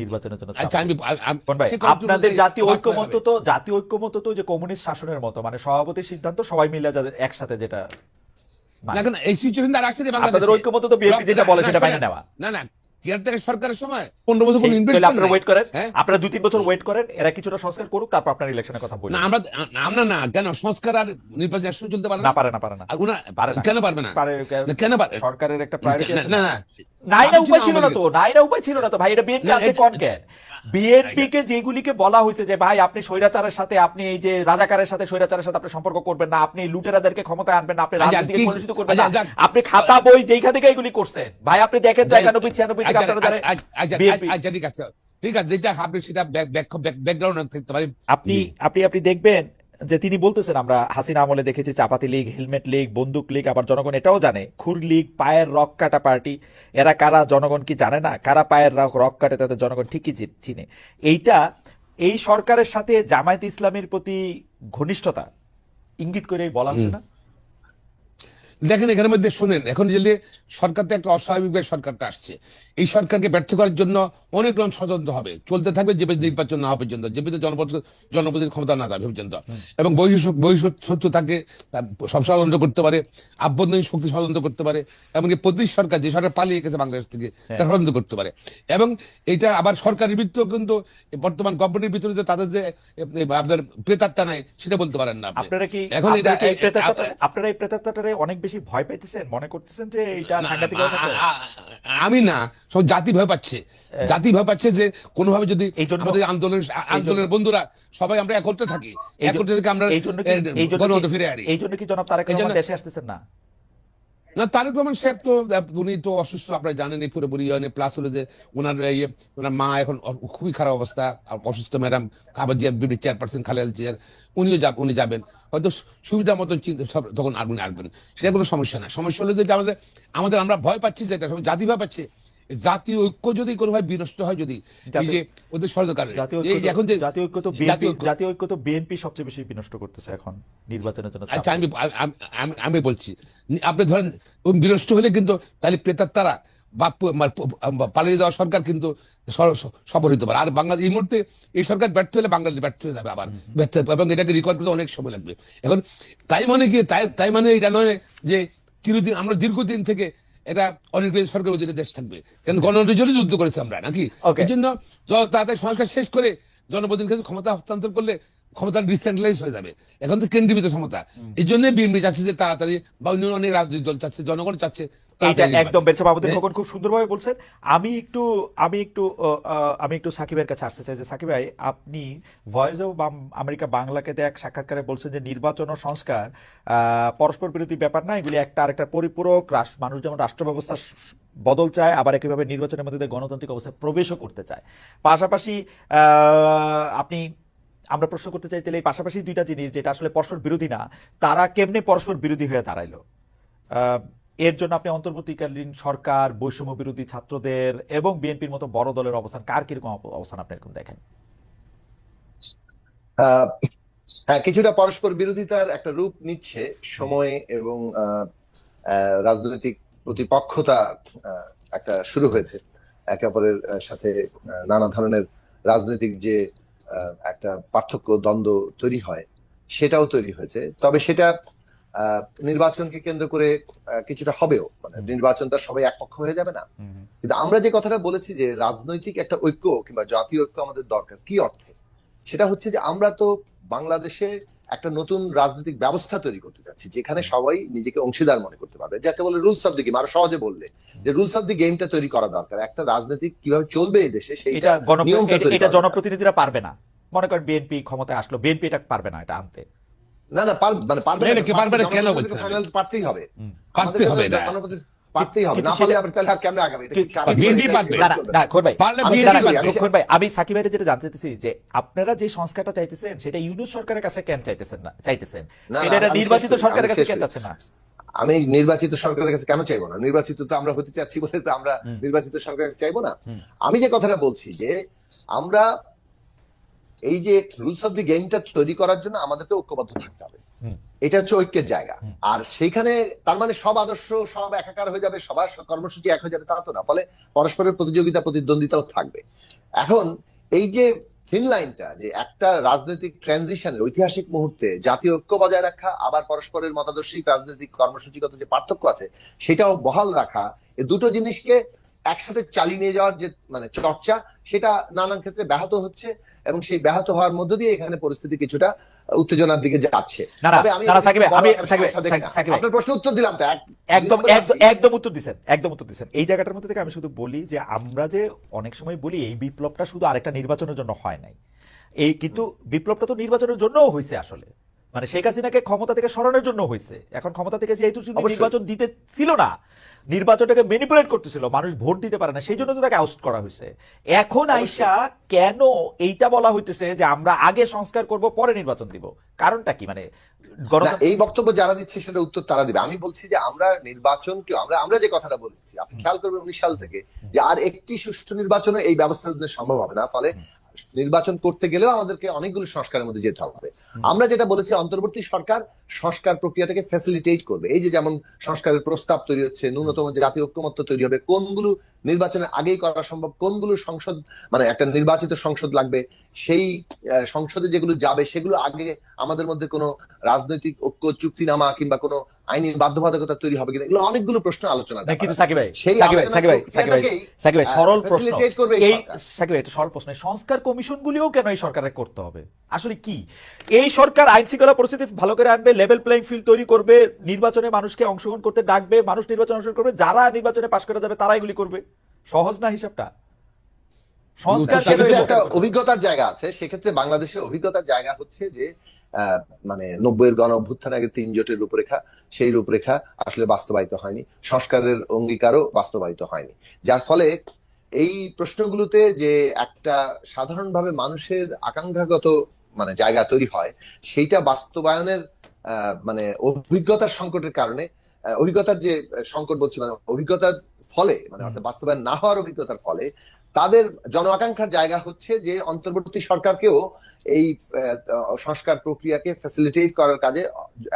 নির্বাচনের জন্য চাপ আচ্ছা দেবে। কোন ভাই, আপনাদের জাতীয় ঐক্যমত তো যে কমিউনিস্ট শাসনের মতো, মানে সভাপতির সিদ্ধান্ত সবাই মিলে যাদের একসাথে যেটা মানে, না এই সিচুয়েশন আর আসছে আপনাদের বাংলাদেশে। ঐক্যমত তো বিএনপি যেটা বলে সেটা মাইনে নেওয়া। না না কেয়ারটেকার সরকারের সময় 15 বছর কোনো তাহলে ইনভেস্টমেন্ট আপনারা নাই। ওয়েট করেন, হ্যাঁ আপনারা 2-3 বছর ওয়েট করেন, এরা কিছুটা সংস্কার করুক, তারপর আপনার ইলেকশনের কথা না বলবেন। আমরা না কেন সংস্কার আর নির্বাচন একসাথে চলতে পারে না, না? পারে না, পারে না, আর উনা পারে না। কেন পারবে না? না, কেন পারে? সরকারের একটা প্রায়োরিটি আছে না না। না নাইরা ভাবছি উপায় না ছিল না আমাদের- তো, নাইরা উপায় ছিল না তো ভাই, এটা বিএনপি না, আছে এটা- কোন কেন? বিএনপি কে যেগুলিকে বলা হয়েছে যে ভাই আপনি স্বৈরাচারের সাথে, আপনি এই যে রাজাকারের সাথে, স্বৈরাচারের সাথে আপনি সম্পর্ক করবেন না, আপনি লুটেরাদেরকে ক্ষমতায় আনবেন না, আপনি আচ্ছা, রাজনীতিকে ঠিক- কলুষিত করবেন আচ্ছা, না, যাক। আপনি খাতা বই দেখা থেকে এগুলি করছেন ভাই, আপনি দেখেন তো 91-96 থেকে আপনারা যারা বিএনপি, আচ্ছা ঠিক আছে ঠিক আছে, যেটা আপনি সেটা ব্যাকগ্রাউন্ড থাকতে পারে। আপনি আপনি আপনি দেখবেন যে তিনি বলতেছেন আমরা হাসিনা আমলে দেখেছি চাপাতি লীগ, হেলমেট লীগ, বন্দুক লীগ, আবার জনগণ এটাও জানে খুর লীগ, পায়ের রক কাটা পার্টি। এরা কারা জনগণ কি জানে না? কারা পায়ের রক কাটে তাদের জনগণ ঠিকই চিনে। এইটা এই সরকারের সাথে জামায়াত ইসলামের প্রতি ঘনিষ্ঠতা ইঙ্গিত করে বলা হচ্ছে না? দেখেন এখানের মধ্যে শুনেন, এখন যে সরকার তো একটা অস্বাভাবিকভাবে সরকারটা আসছে, এই সরকারকে ব্যর্থ করার জন্য অনেক রকম ষড়যন্ত্র হবে, চলতে থাকবে যে নির্বাচন না হওয়া পর্যন্ত, যে জনপ্রতিনিধির ক্ষমতা না যাবে পর্যন্ত। এবং শত্রু থাকে, সব ষড়যন্ত্র করতে পারে, আভ্যন্তরীণ শক্তি ষড়যন্ত্র করতে পারে, এমনকি প্রতি সরকার যে সরকার পালিয়ে গেছে বাংলাদেশ থেকে তার ষড়যন্ত্র করতে পারে। এবং এটা আবার সরকারের ভিতরেও কিন্তু বর্তমান গভর্নমেন্টের ভিতরে যে তাদের যে আপনার প্রেতাত্মা নাই সেটা বলতে পারেন না আপনি। আপনারা কি এখন আপনারা এই প্রেতাত্মাটারে অনেক বেশি ভয় পাইতেছেন, মনে করতেছেন যে এটা সাংঘাতিক হবে না? আমি না, সব জাতি ভয় পাচ্ছে, জাতি ভয় পাচ্ছে যে কোনোভাবে যদি আমাদের আন্দোলনের বন্ধুরা সবাই আমরা একত্রে থাকি, একত্রে থেকে আমরা গণতন্ত্র ফিরে আসি। এই জন্য কি জনাব তারেক রহমান দেশে আসতেছেন না? না, তারেক রহমান সাহেব তো উনি তো অসুস্থ, আপনারা জানেন পুরোপুরি। প্লাস হলো যে ওনার মা এখন খুবই খারাপ অবস্থা, অসুস্থ ম্যাডাম খাবাজিয়া বিবি চেয়ারপারসন খালেদা জিয়ার, উনি যাবেন হয়তো সুবিধা মতন চিন্তা তখন উনি আসবেন, সেটা কোনো সমস্যা না। সমস্যা হলো যে আমরা ভয় পাচ্ছি, যেটা জাতি ভয় পাচ্ছে, জাতীয় ঐক্য যদি কোনোভাবে বিনষ্ট হয়, যদি এই যে ওদের ষড়যন্ত্র, এখন যে জাতীয় ঐক্য তো বিএনপি সবচেয়ে বেশি বিনষ্ট করতেছে এখন নির্বাচনের জন্য। আচ্ছা আমি বলছি, আপনি ধরেন বিনষ্ট হলে কিন্তু তাহলে প্রেতাত্মারা পালিয়ে যাওয়া সরকার কিন্তু সফল হতে পারে। আর বাংলাদেশ এই মুহূর্তে এই সরকার ব্যর্থ হলে বাংলাদেশ ব্যর্থ হয়ে যাবে, আবার ব্যর্থ হবে, এবং এটাকে রিকভার করতে অনেক সময় লাগবে। এখন তাই মানে কি, তাই মানে এটা নয় যে চিরদিন, আমরা দীর্ঘদিন থেকে এটা অনেক সরকার অধীনে দেশ থাকবে, কারণ গণতন্ত্রের জন্য যুদ্ধ করেছে আমরা নাকি। এই জন্য তাদের সংস্কার শেষ করে জনপ্রতিনিধির কাছে ক্ষমতা হস্তান্তর করলে ক্ষমতা ডিসেন্ট্রালাইজ হয়ে যাবে। এখন তো কেন্দ্রীভূত ক্ষমতা, এই জন্য বিএনপি চাচ্ছে যে তাড়াতাড়ি, বা অন্য অনেক রাজনৈতিক দল চাচ্ছে, জনগণ চাচ্ছে। এইটা একদম বেরসা বাবুদ্দিন খোকন খুব সুন্দরভাবে বলছেন। আমি একটু সাকিবের কাছে আসতে চাই যে সাকিব ভাই, আপনি ভয়েস অফ আমেরিকা বাংলাকে এক সাক্ষাৎকারে বলছেন যে নির্বাচন ও সংস্কার পরস্পর বিরোধী ব্যাপার না, এগুলি একটা আরেকটা পরিপূরক। মানুষ যেমন রাষ্ট্র ব্যবস্থা বদল চায়, আবার একইভাবে নির্বাচনের মধ্যে গণতান্ত্রিক অবস্থায় প্রবেশও করতে চায়। পাশাপাশি আমরা প্রশ্ন করতে চাই তাহলে এই পাশাপাশি দুইটা জিনিস যেটা আসলে পরস্পর বিরোধী না, তারা কেমনে পরস্পর বিরোধী হয়ে দাঁড়াইলো? এর জন্য আপনি অন্তর্বর্তীকালীন সরকার, বৈষম্য বিরোধী ছাত্রদের এবং বিএনপির মতো বড় দলের অবস্থান, কার কিরকম অবস্থান আপনি এরকম দেখেন? হ্যাঁ, কিছুটা পরস্পর বিরোধিতার একটা রূপ নিচ্ছে সময়, এবং রাজনৈতিক প্রতিপক্ষতা একটা শুরু হয়েছে একে অপরের সাথে। নানা ধরনের রাজনৈতিক যে একটা পার্থক্য, দ্বন্দ্ব তৈরি হয়, সেটাও তৈরি হয়েছে। তবে সেটা নির্বাচনকে কেন্দ্র করে কিছুটা হবেও, মানে নির্বাচনটা সবাই একপক্ষ হয়ে যাবে না। কিন্তু আমরা যে কথাটা বলেছি যে রাজনৈতিক একটা ঐক্য কিংবা জাতীয় ঐক্য আমাদের দরকার, কি অর্থে? সেটা হচ্ছে যে আমরা তো বাংলাদেশে একটা নতুন রাজনৈতিক ব্যবস্থা তৈরি করতে চাচ্ছি, যেখানে সবাই নিজেকে অংশীদার মনে করতে পারবে, যাকে বলে রুলস অফ দি গেম। আরো সহজে বললে যে রুলস অফ দি গেমটা তৈরি করা দরকার। একটা রাজনৈতিক কিভাবে চলবে এই দেশে, সেইটা এটা জনপ্রতিনিধিরা পারবে না। মনে করেন বিএনপি ক্ষমতায় আসলো, বিএনপি এটা পারবে না এটা আনতে। না না, পারবে না, কেন বলছেন? পারতেই হবে, পারতে হবে না, পারতেই হবে, না পারলে আবার তাহলে আর কেমনে আগাবে? আমি সাকিব ভাইয়ের যেটা জানতে চাইতেছি যে আপনারা যে সংস্কারটা চাইতেছেন সেটা ইউনূস সরকারের কাছে কেন চাইতেছেন না, এটা নির্বাচিত সরকারের কাছে কেন চাচ্ছেন না? আমি নির্বাচিত সরকারের কাছে কেন চাইবো না? নির্বাচিত তো আমরা হতে চাচ্ছি বলে তো আমরা নির্বাচিত সরকারের কাছে চাইবো না। আমি যে কথাটা বলছি যে আমরা এই যে রুলস অফ দি গেমটা তৈরি করার জন্য আমাদেরকে ঐক্যবদ্ধ থাকতে হবে, এটা হচ্ছে ঐক্যের জায়গা। আর সেইখানে তার মানে সব আদর্শ সব একাকার হয়ে যাবে, সবার কর্মসূচি এক হয়ে যাবে, তা তো না। ফলে পরস্পরের প্রতিযোগিতা, প্রতিদ্বন্দ্বিতাও থাকবে। এখন এই যে থিন লাইনটা, যে একটা রাজনৈতিক ট্রানজিশনের ঐতিহাসিক মুহূর্তে জাতীয় ঐক্য বজায় রাখা, আবার পরস্পরের মতাদর্শিক রাজনৈতিক কর্মসূচিগত যে পার্থক্য আছে সেটাও বহাল রাখা, এই দুটো জিনিসকে একসাথে চালিয়ে নিয়ে যাওয়ার যে মানে চর্চা, সেটা নানান ক্ষেত্রে ব্যাহত হচ্ছে, এবং সেই ব্যাহত হওয়ার মধ্য দিয়ে এখানে পরিস্থিতি কিছুটা উত্তেজনার দিকে যাচ্ছে। না না তবে আমি না, সাকিব ভাই, বড় আমি একটা সাকিব সমস্যা দেখি না। সাকিব ভাই, আপনার প্রশ্ন উত্তর দিলাম তো, একদম দুই নম্বরে একদম আসছি। একদম উত্তর দিচ্ছেন, একদম উত্তর দিচ্ছেন। এই জায়গাটার মধ্যে থেকে আমি শুধু বলি যে আমরা যে অনেক সময় বলি এই বিপ্লবটা শুধু আরেকটা নির্বাচনের জন্য হয় নাই, এই কিন্তু বিপ্লবটা তো নির্বাচনের জন্যও হয়েছে আসলে, মানে শেখ হাসিনাকে ক্ষমতা থেকে সরানোর জন্য হয়েছে। এখন ক্ষমতা থেকে যেহেতু শুধু অবশ্যই। নির্বাচন দিতে ছিল না, নির্বাচনটাকে ম্যানিপুলেট করতেছিল, মানুষ ভোট দিতে পারে না, সেই জন্য তো তাকে আউট করা হয়েছে। এখন আইসা কেন এইটা বলা হইতেছে যে আমরা আগে সংস্কার করব পরে নির্বাচন দিব, কারণটা কি? মানে না, এই বক্তব্য যারা দিচ্ছে সেটা উত্তর তারা দিবে। আমি বলছি যে আমরা নির্বাচনকে, আমরা যে কথাটা বলছি, আপনি খেয়াল করবেন 19 সাল থেকে যে আর একটি সুষ্ঠু নির্বাচনে এই ব্যবস্থার জন্য সম্ভব হবে না। ফলে নির্বাচন করতে গেলেও আমাদেরকে অনেকগুলো সংস্কারের মধ্যে যেতে হবে। আমরা যেটা বলেছি, অন্তর্বর্তী সরকার সংস্কার প্রক্রিয়াটাকে ফ্যাসিলিটেট করবে। এই যে যেমন সংস্কারের প্রস্তাব তৈরি হচ্ছে, ন্যূনতম জাতীয় ঐক্যমত্য তৈরি হবে, কোনগুলো নির্বাচনের আগেই করা সম্ভব, কোনগুলো সংসদ মানে একটা নির্বাচিত সংসদ লাগবে, সেই সংসদে যেগুলো যাবে সেগুলো আগে আমাদের মধ্যে কোনো রাজনৈতিক ঐক্য চুক্তিনামা কিংবা কোনো আইনি বাধ্যবাধকতা তৈরি হবে কিনা, এগুলো অনেকগুলো প্রশ্ন আলোচনা না, কিন্তু সাকিব ভাই, সেই সাকিব ভাই, আলোচনা সাকিব ভাই, সাকিব ভাই, প্রক্রিয়াটাকেই সাকিব ভাই, সরল প্রশ্ন। facilitate করবে এই এই সরকার। সাকিব ভাই, এটা সরল প্রশ্ন, এই সংস্কার কমিশনগুলিও কেন এই সরকারের করতে হবে? আসলে কি এই সরকার আইন শৃঙ্খলা পরিস্থিতি ভালো করে আনবে, লেভেল প্লেইং ফিল্ড তৈরি করবে, নির্বাচনে মানুষকে অংশগ্রহণ করতে ডাকবে, মানুষ নির্বাচনে অংশগ্রহণ করবে, যারা নির্বাচনে পাশ করে যাবে তারা এগুলি করবে? সহজ না হিসাবটা? সংস্কার কেন এই সেক্ষেত্রে একটা সরকার করতে হবে? অভিজ্ঞতার জায়গা আছে। সেক্ষেত্রে বাংলাদেশের অভিজ্ঞতার জায়গা হচ্ছে যে মানে 90-এর গণ অভ্যুত্থানের আগে 3 জোটের রূপরেখা, সেই রূপরেখা আসলে বাস্তবায়িত হয়নি, সংস্কারের অঙ্গীকারও বাস্তবায়িত হয়নি। যার ফলে এই প্রশ্নগুলোতে যে একটা সাধারণভাবে মানুষের আকাঙ্ক্ষাগত মানে জায়গা তৈরি হয়, সেইটা বাস্তবায়নের মানে অভিজ্ঞতার সংকটের কারণে, অভিজ্ঞতার যে সংকট বলছি, মানে অভিজ্ঞতার ফলে, মানে অর্থাৎ বাস্তবায়ন না হওয়ার অভিজ্ঞতার ফলে তাদের জন আকাঙ্ক্ষার জায়গা হচ্ছে যে অন্তর্বর্তী সরকারকেও এই সংস্কার প্রক্রিয়াকে ফ্যাসিলিটেট করার কাজে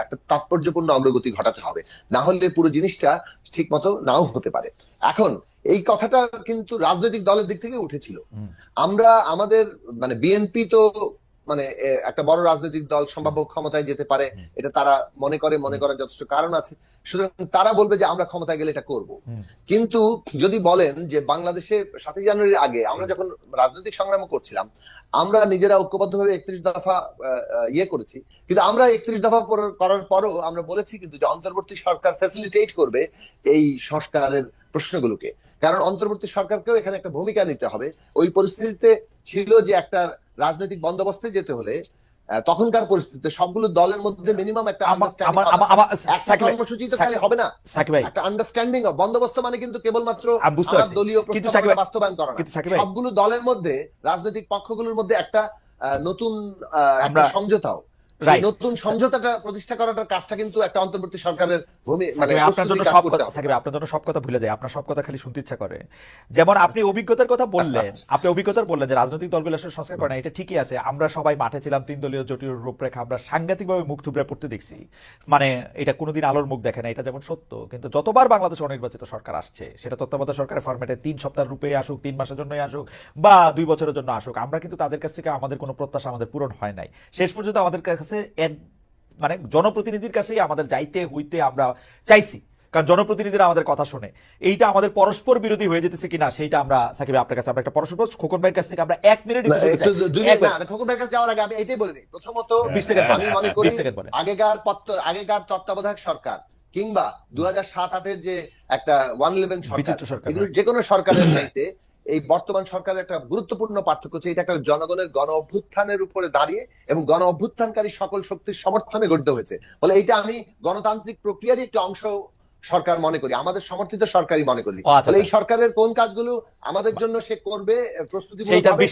একটা তাৎপর্যপূর্ণ অগ্রগতি ঘটাতে হবে, না হলে পুরো জিনিসটা ঠিক মতো নাও হতে পারে। এখন এই কথাটা কিন্তু রাজনৈতিক দলের দিক থেকে উঠেছিল। আমরা আমাদের মানে বিএনপি তো মানে একটা বড় রাজনৈতিক দল, সম্ভাব্য ক্ষমতায় যেতে পারে, এটা তারা মনে করার যথেষ্ট কারণ আছে, সুতরাং তারা বলবে যে আমরা ক্ষমতায় গেলে এটা করব। কিন্তু যদি বলেন যে বাংলাদেশে 7ই জানুয়ারির আগে আমরা যখন রাজনৈতিক সংগ্রাম করছিলাম, আমরা নিজেরা ঐক্যবদ্ধভাবে 31 দফা করেছি, কিন্তু আমরা 31 দফা করার পরও আমরা বলেছি কিন্তু যে অন্তর্বর্তী সরকার ফ্যাসিলিটেট করবে এই সংস্কারের প্রশ্নগুলোকে, কারণ অন্তর্বর্তী সরকারকেও এখানে একটা ভূমিকা নিতে হবে। ওই পরিস্থিতিতে ছিল যে একটা রাজনৈতিক বন্দোবস্তে যেতে হলে তখনকার পরিস্থিতিতে সবগুলো দলের মধ্যে মিনিমাম একটা কর্মসূচি তো খালি হবে না, একটা আন্ডারস্ট্যান্ডিং বন্দোবস্ত মানে কিন্তু কেবলমাত্র দলীয় প্রস্তাব বাস্তবায়ন করা না, সবগুলো দলের মধ্যে রাজনৈতিক পক্ষগুলোর মধ্যে একটা নতুন একটা সমঝোতাও, নতুন সমঝোতাটা প্রতিষ্ঠা করাটার কাজটা কিন্তু একটা অন্তর্বর্তী সরকারের আপনার জন্য সব কথা ভুলে যায়, আপনার সব কথা খালি শুনতে ইচ্ছা করে। যেমন আপনি অভিজ্ঞতার কথা বললেন, যে রাজনৈতিক দলগুলো আসলে সংস্কার করে না, এটা ঠিকই আছে। আমরা সবাই মাঠে ছিলাম, 3 দলীয় জোটের রূপরেখা আমরা সাংঘাতিকভাবে মুখ থুবড়ে পড়তে দেখছি, মানে এটা কোনোদিন আলোর মুখ দেখে না, এটা যেমন সত্য। কিন্তু যতবার বাংলাদেশে অনির্বাচিত সরকার আসছে, সেটা তত্ত্বাবধায়ক সরকারের ফরম্যাটে 3 সপ্তাহের রূপে আসুক, 3 মাসের জন্যই আসুক বা 2 বছরের জন্য আসুক, আমরা কিন্তু তাদের কাছ থেকে আমাদের কোনো প্রত্যাশা আমাদের পূরণ হয় নাই। শেষ পর্যন্ত আমাদের কাছে মানে জনপ্রতিনিধির কাছেই আমাদের যাইতে হইতে আমরা চাইছি, কারণ জনপ্রতিনিধিরা আমাদের কথা শুনে। এইটা আমাদের পরস্পর বিরোধী হয়ে যেতেছে কিনা সেইটা আমরা সাকিব আপনার কাছে আমরা একটা পরস্পর খোকন ভাইয়ের কাছ থেকে আমরা 1 মিনিট খোকন ভাইয়ের কাছে যাওয়ার আগে আমি এইটাই বলে দিই। প্রথমত 20 সেকেন্ড আমি মনে করি আগেকার তত্ত্বাবধায়ক সরকার কিংবা 2007-8-এর যে একটা 111 সরকার, এগুলো যে কোনো সরকারের চাইতে এই বর্তমান সরকারের একটা গুরুত্বপূর্ণ পার্থক্য হচ্ছে এটা একটা জনগণের গণ অভ্যুত্থানের উপরে দাঁড়িয়ে এবং গণ অভ্যুত্থানকারী সকল শক্তির সমর্থনে গঠিত হয়েছে। ফলে এটা আমি গণতান্ত্রিক প্রক্রিয়ারই একটি অংশ সরকার মনে করি, আমাদের সমর্থিত সরকারই মনে করি। তাহলে এই সরকারের কোন কাজগুলো আমাদের জন্য সে করবে প্রস্তুতিমূলকভাবে,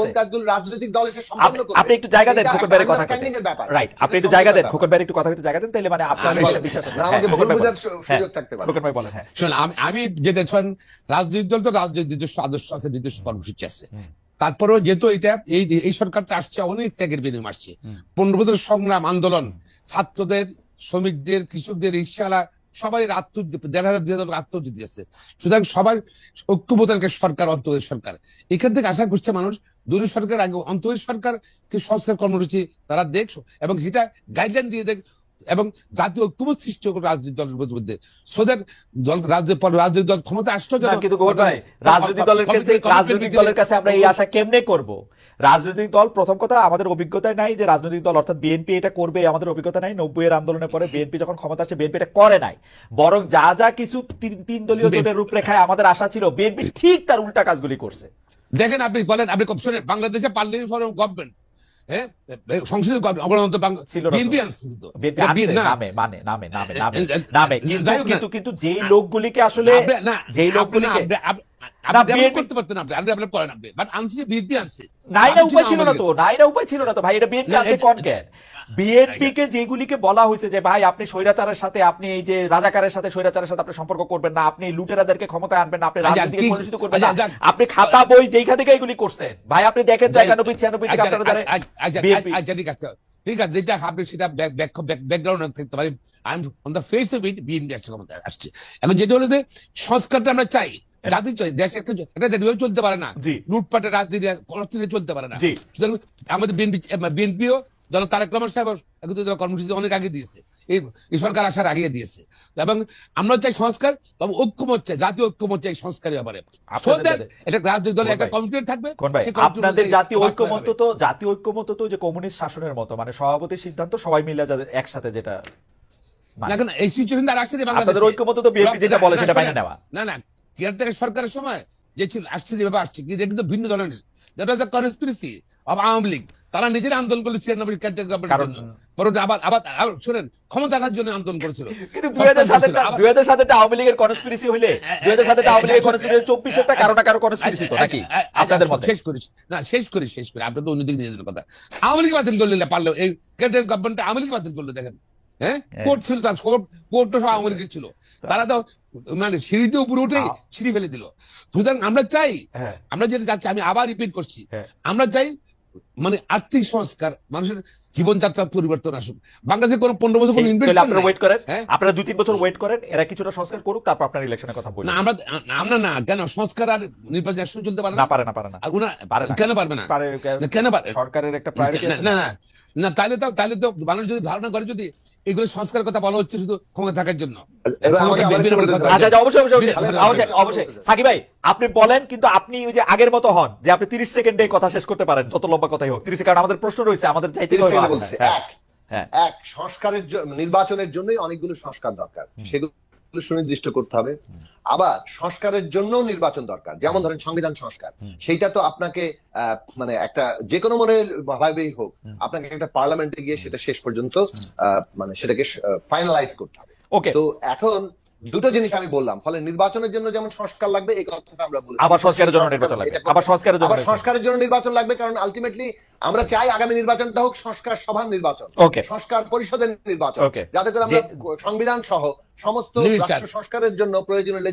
কোন কাজগুলো রাজনৈতিক দল এসে সম্পন্ন করবে, আপনি একটু জায়গা দেন খোকন ভাইয়ের কথা বলতে। রাইট, আপনি একটু জায়গা দেন খোকন ভাইয়ের একটু কথা বলতে জায়গা দেন, তাহলে মানে আপনার বিশ্বাস আছে আমাকে ভুল বোঝার সুযোগ থাকতে পারে। খোকন ভাই বলেন। হ্যাঁ, শুনুন, আমি যেটা রাজনৈতিক দল তো রাজনৈতিক নিজস্ব আদর্শ আছে, নিজস্ব কর্মসূচি আছে। তারপরেও যেহেতু এটা এই সরকারটা আসছে অনেক ত্যাগের বিনিময়ে আসছে, 15 বছর সংগ্রাম আন্দোলন, ছাত্রদের, শ্রমিকদের, কৃষকদের, রিকশাওয়ালা সবাই 1,500 আত্মহত্যা দিয়েছে। সুতরাং সবাই ঐক্যবদ্ধ সরকার, অন্তর্বর্তী সরকার, এখান থেকে আশা করছে মানুষ দলীয় সরকার আগে অন্তর্বর্তী সরকার কি সংস্কার কর্মসূচি তারা দেখ এবং এটা গাইডলাইন দিয়ে দেখ এবং জাতীয় ঐক্যমত সৃষ্টি করে রাজনৈতিক দলের মধ্যে, সো দ্যাট রাজনৈতিক দল ক্ষমতা আসতো। কিন্তু গৌর ভাই, রাজনৈতিক দলের কাছে আমরা এই আশা কেমনে করব? রাজনৈতিক দল, প্রথম কথা আমাদের অভিজ্ঞতায় নাই যে রাজনৈতিক দল অর্থাৎ বিএনপি এটা করবে, আমাদের অভিজ্ঞতা নাই। 90-এর আন্দোলনের পরে বিএনপি যখন ক্ষমতা আসে বিএনপি এটা করে নাই, বরং যা যা কিছু তিন দলীয় জোটের রূপরেখায় আমাদের আশা ছিল বিএনপি ঠিক তার উল্টা কাজগুলি করছে। দেখেন আপনি বলেন, আপনি শোনেন, বাংলাদেশে পার্লামেন্ট ফরম গভর্নমেন্ট, হ্যাঁ, সংসদীয় কিন্তু যেই লোকগুলিকে আসলে যেই লোকগুলিকে করতে পারতেন আপনি করেন, আপনি বাট আনছি বিএনপি আনছে, নাইরা উপায় ছিল না তো ভাই, এটা বিএনপি আছে কোন কেন? বিএনপি কে যেগুলিকে বলা হয়েছে যে ভাই আপনি স্বৈরাচারের সাথে, আপনি এই যে রাজাকারের সাথে, স্বৈরাচারের সাথে আপনি সম্পর্ক করবেন না, আপনি লুটেরাদেরকে ক্ষমতায় আনবেন না, আপনি রাজনীতিকে কলুষিত করবেন না, আপনি খাতা বই দেখা থেকে এগুলি করছেন ভাই। আপনি দেখেন 91-96 থেকে আপনারা ঠিক আছে, যেটা আপনি সেটা ব্যাকগ্রাউন্ড থাকতে পারি, on the face of it BNP ক্ষমতায় আসছে। এখন যেটা হলো যে সংস্কারটা আমরা চাই, জাতি চাই, দেশে একটা চলতে পারে না, লুটপাটের রাজনীতি চলতে পারে না। সুতরাং আমাদের বিএনপিও যেন তারেক রহমান সাহেব কর্মসূচি অনেক আগে দিয়েছে, এই সরকার আসার আগে দিয়েছে, এবং আমরা চাই সংস্কার, তবে ঐক্যমত চাই, জাতীয় ঐক্যমত চাই সংস্কারের ব্যাপারে। এটা রাজনৈতিক দলের একটা কমিটি থাকবে। আপনাদের জাতীয় ঐক্যমত তো যে কমিউনিস্ট শাসনের মতো, মানে সভাপতির সিদ্ধান্ত সবাই মিলে একসাথে, যেটা এখন এই সিচুয়েশন আর আসছে আপনাদের ঐক্যমত তো বিএনপি যেটা বলে সেটা মেনে নেওয়া না কেয়ারটেকার সরকারের সময় যে ছিল আসছে, যেভাবে আসছে কিন্তু ভিন্ন ধরনের, that was the conspiracy of Awami League. তারা নিজের আন্দোলন করেছিল 96 কেয়ারটেকার গভর্নমেন্টের জন্য, আবার শুনেন ক্ষমতা আসার জন্য আন্দোলন করেছিল। কিন্তু 2007 আওয়ামী লীগের কনস্পিরেসি হইলে 2007 আওয়ামী লীগের কনস্পিরেসি 24 কারো না কারো কনস্পিরেসি তো নাকি? আপনাদের মতে শেষ করি আপনি তো অন্যদিকে নিয়ে যাবেন কথা। আওয়ামী লীগ বাতিল করলে পারলো, এই কেয়ারটেকার গভর্নমেন্ট আওয়ামী লীগ বাতিল করলো, দেখেন, হ্যাঁ, কোর্ট ছিল, তার কোর্ট সব আওয়ামী লীগের ছিল, তারা তো মানে সিঁড়িতে উপরে উঠে সিঁড়ি ফেলে দিল। সুতরাং আমরা চাই, আমরা যেটা চাচ্ছি, আমি আবার রিপিট করছি, আমরা চাই মানে আর্থিক সংস্কার, মানুষের জীবনযাত্রার পরিবর্তন আসুক। বাংলাদেশে কোনো 15 বছর কোনো ইনভেস্টমেন্ট, আপনারা ওয়েট করেন, আপনারা 2-3 বছর ওয়েট করেন, এরা কিছুটা সংস্কার করুক, তারপর আপনারা ইলেকশনের কথা বলুন। না আমরা না কেন সংস্কার আর নির্বাচন একসাথে চলতে পারে না, আর উনা কেন পারবে না, কেন পারে? সরকারের একটা প্রায়োরিটি আছে। না তাহলে তো মানুষ যদি ধারণা করে যদি এগুলো সংস্কারের কথা বলা হচ্ছে শুধু ক্ষমতা থাকার জন্য। অবশ্যই সাকিব ভাই আপনি বলেন, কিন্তু আপনি ওই যে আগের মতো হন যে আপনি 30 সেকেন্ডে কথা শেষ করতে পারেন, যত লম্বা কথাই হোক 30 সেকেন্ড। আমাদের প্রশ্ন রয়েছে, আমাদের চাইতে এক সংস্কারের নির্বাচনের জন্যই অনেকগুলো সংস্কার দরকার, সেগুলো সুনির্দিষ্ট করতে হবে। আবার সংস্কারের জন্য নির্বাচন দরকার, যেমন ধরেন সংবিধান সংস্কার, সেইটা তো আপনাকে মানে একটা যে কোনো মনে ভাবেই হোক আপনাকে একটা পার্লামেন্টে গিয়ে সেটা শেষ পর্যন্ত মানে সেটাকে ফাইনালাইজ করতে হবে। তো এখন দুটো জিনিস আমি বললাম, ফলে নির্বাচনের জন্য যেমন সংস্কার লাগবে, এই কথাটা আমরা বলি, আবার সংস্কারের জন্য নির্বাচন লাগবে, আবার সংস্কারের জন্য নির্বাচন লাগবে, কারণ আলটিমেটলি আমরা চাই আগামী নির্বাচনটা হোক সংস্কার সভার নির্বাচন, সংস্কার পরিষদের নির্বাচন, যাতে করে আমরা সংবিধান সহ সমস্ত রাষ্ট্র সংস্কারের জন্য প্রয়োজনীয়